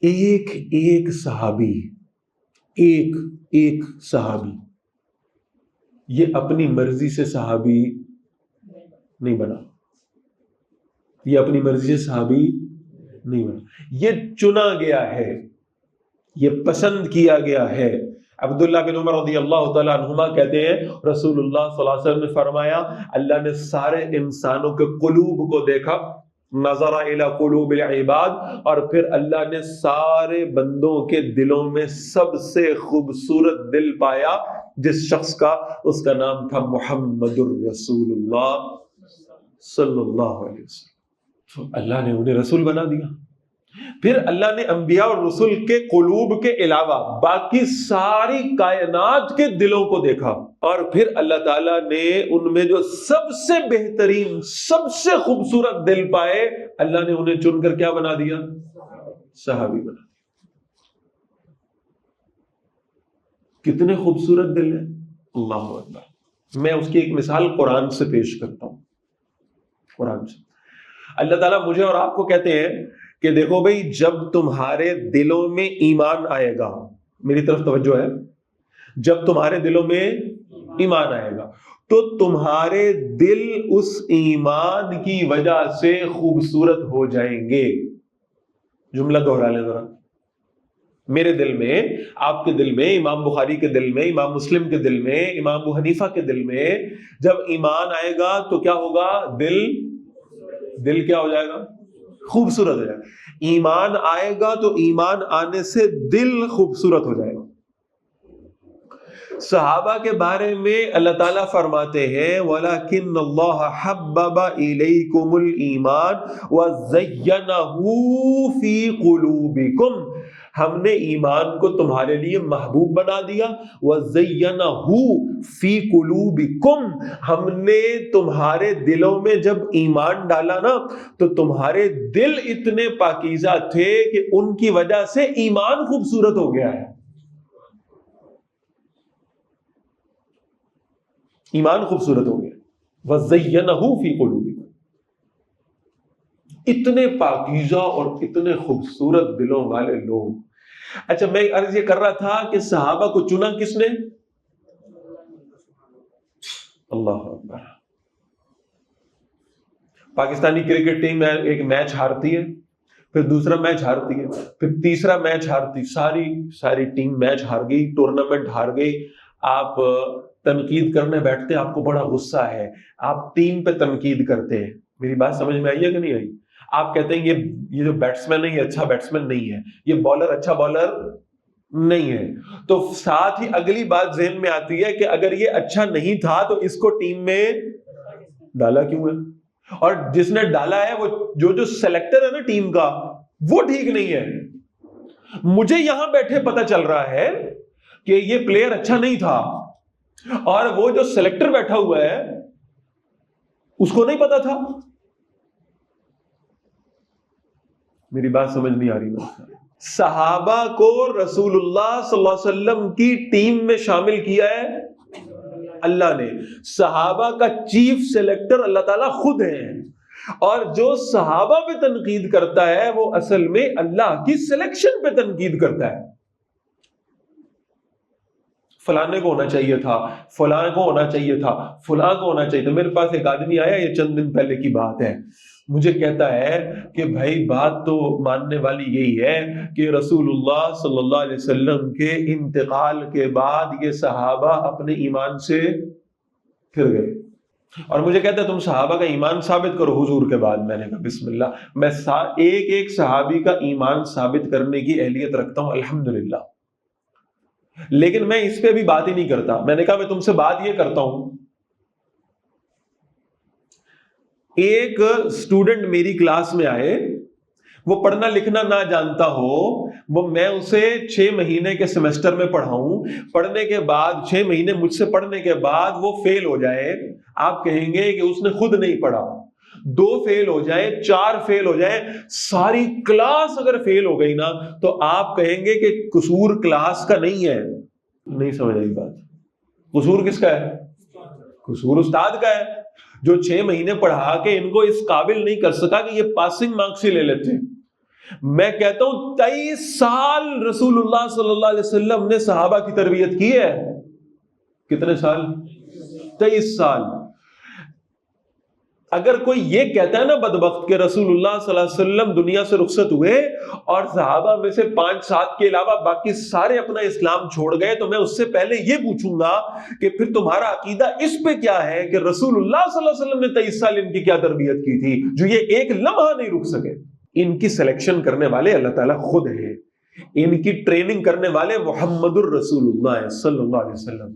ایک ایک صحابی، ایک ایک صحابی یہ اپنی مرضی سے صحابی نہیں بنا، یہ اپنی مرضی سے صحابی نہیں بنا، یہ چنا گیا ہے، یہ پسند کیا گیا ہے۔ عبداللہ بن عمر رضی اللہ تعالیٰ عنہما کہتے ہیں رسول اللہ صلی اللہ علیہ وسلم نے فرمایا اللہ نے سارے انسانوں کے قلوب کو دیکھا، نظر الی قلوب العباد، اور پھر اللہ نے سارے بندوں کے دلوں میں سب سے خوبصورت دل پایا جس شخص کا، اس کا نام تھا محمد الرسول اللہ صلی اللہ علیہ وسلم۔ اللہ نے انہیں رسول بنا دیا۔ پھر اللہ نے انبیاء اور رسول کے قلوب کے علاوہ باقی ساری کائنات کے دلوں کو دیکھا، اور پھر اللہ تعالیٰ نے ان میں جو سب سے بہترین سب سے خوبصورت دل پائے، اللہ نے انہیں چن کر کیا بنا دیا؟ صحابی بنا دیا۔ کتنے خوبصورت دل ہیں، اللہ اکبر۔ میں اس کی ایک مثال قرآن سے پیش کرتا ہوں، قرآن سے۔ اللہ تعالیٰ مجھے اور آپ کو کہتے ہیں کہ دیکھو بھئی جب تمہارے دلوں میں ایمان آئے گا، میری طرف توجہ ہے، جب تمہارے دلوں میں ایمان آئے گا تو تمہارے دل اس ایمان کی وجہ سے خوبصورت ہو جائیں گے۔ جملہ دوہرا لیں ذرا، میرے دل میں، آپ کے دل میں، امام بخاری کے دل میں، امام مسلم کے دل میں، امام ابو حنیفہ کے دل میں جب ایمان آئے گا تو کیا ہوگا؟ دل کیا ہو جائے گا؟ خوبصورت ہو جائے گا۔ ایمان آئے گا تو ایمان آنے سے دل خوبصورت ہو جائے گا۔ صحابہ کے بارے میں اللہ تعالیٰ فرماتے ہیں وَلَكِنَّ اللَّهَ حَبَّبَ إِلَيْكُمُ الْإِيمَانَ وَزَيَّنَهُ فِي قُلُوبِكُمْ، ہم نے ایمان کو تمہارے لیے محبوب بنا دیا، وَزَيَّنَهُ فِي قُلُوبِكُمْ، ہم نے تمہارے دلوں میں جب ایمان ڈالا نا تو تمہارے دل اتنے پاکیزہ تھے کہ ان کی وجہ سے ایمان خوبصورت ہو گیا ہے، ایمان خوبصورت ہو گیا۔ وَزَيَّنَهُ فِي قُلُوبِكُمْ، اتنے پاکیزہ اور اتنے خوبصورت دلوں والے لوگ۔ اچھا میں عرض یہ کر رہا تھا کہ صحابہ کو چنا کس نے؟ اللہ اکبر۔ پاکستانی کرکٹ ٹیم ایک میچ ہارتی ہے، پھر دوسرا میچ ہارتی ہے، پھر تیسرا میچ ہارتی، ساری ٹیم میچ ہار گئی، ٹورنامنٹ ہار گئی، آپ تنقید کرنے بیٹھتے ہیں، آپ کو بڑا غصہ ہے، آپ ٹیم پہ تنقید کرتے ہیں۔ میری بات سمجھ میں آئی ہے کہ نہیں آئی؟ آپ کہتے ہیں یہ جو بیٹسمین ہے یہ اچھا بیٹسمین نہیں ہے، یہ بالر اچھا بالر نہیں ہے، تو ساتھ ہی اگلی بات ذہن میں آتی ہے کہ اگر یہ اچھا نہیں تھا تو اس کو ٹیم میں ڈالا کیوں ہے؟ اور جس نے ڈالا ہے وہ جو سلیکٹر ہے نا ٹیم کا، وہ ٹھیک نہیں ہے۔ مجھے یہاں بیٹھے پتہ چل رہا ہے کہ یہ پلیئر اچھا نہیں تھا، اور وہ جو سلیکٹر بیٹھا ہوا ہے اس کو نہیں پتا تھا۔ میری بات سمجھ نہیں آ رہی۔ صحابہ کو رسول اللہ صلی اللہ علیہ وسلم کی ٹیم میں شامل کیا ہے اللہ نے، صحابہ کا چیف سلیکٹر اللہ تعالیٰ خود ہیں، اور جو صحابہ پہ تنقید کرتا ہے وہ اصل میں اللہ کی سلیکشن پہ تنقید کرتا ہے۔ فلانے کو ہونا چاہیے تھا، فلاں کو ہونا چاہیے تھا، فلاں کو ہونا چاہیے تھا۔ میرے پاس ایک آدمی آیا، یہ چند دن پہلے کی بات ہے، مجھے کہتا ہے کہ بھائی بات تو ماننے والی یہی ہے کہ رسول اللہ صلی اللہ علیہ وسلم کے انتقال کے بعد یہ صحابہ اپنے ایمان سے پھر گئے، اور مجھے کہتا ہے تم صحابہ کا ایمان ثابت کرو حضور کے بعد۔ میں نے کہا بسم اللہ، میں ایک صحابی کا ایمان ثابت کرنے کی اہلیت رکھتا ہوں الحمدللہ، لیکن میں اس پہ بھی بات ہی نہیں کرتا۔ میں نے کہا میں تم سے بات یہ کرتا ہوں، ایک اسٹوڈنٹ میری کلاس میں آئے، وہ پڑھنا لکھنا نہ جانتا ہو، وہ میں اسے 6 مہینے کے سیمسٹر میں پڑھاؤں، پڑھنے کے بعد 6 مہینے مجھ سے پڑھنے کے بعد وہ فیل ہو جائے، آپ کہیں گے کہ اس نے خود نہیں پڑھا۔ 2 فیل ہو جائیں، 4 فیل ہو جائیں، ساری کلاس اگر فیل ہو گئی نا تو آپ کہیں گے کہ قصور کلاس کا نہیں ہے۔ نہیں سمجھ آئی بات؟ قصور کس کا ہے؟ قصور استاد کا ہے، جو 6 مہینے پڑھا کے ان کو اس قابل نہیں کر سکا کہ یہ پاسنگ مارکس ہی لے لیتے۔ میں کہتا ہوں 23 سال رسول اللہ صلی اللہ علیہ وسلم نے صحابہ کی تربیت کی ہے. کتنے سال؟ 23 سال. اگر کوئی یہ کہتا ہے نا بدبخت کہ رسول اللہ صلی اللہ علیہ وسلم دنیا سے رخصت ہوئے اور صحابہ میں سے 5-7 کے علاوہ باقی سارے اپنا اسلام چھوڑ گئے، تو میں اس سے پہلے یہ پوچھوں گا کہ پھر تمہارا عقیدہ اس پہ کیا ہے کہ رسول اللہ صلی اللہ علیہ وسلم نے 23 سال ان کی کیا تربیت کی تھی جو یہ ایک لمحہ نہیں رک سکے. ان کی سلیکشن کرنے والے اللہ تعالیٰ خود ہیں، ان کی ٹریننگ کرنے والے محمد الرسول اللہ صلی اللہ علیہ وسلم.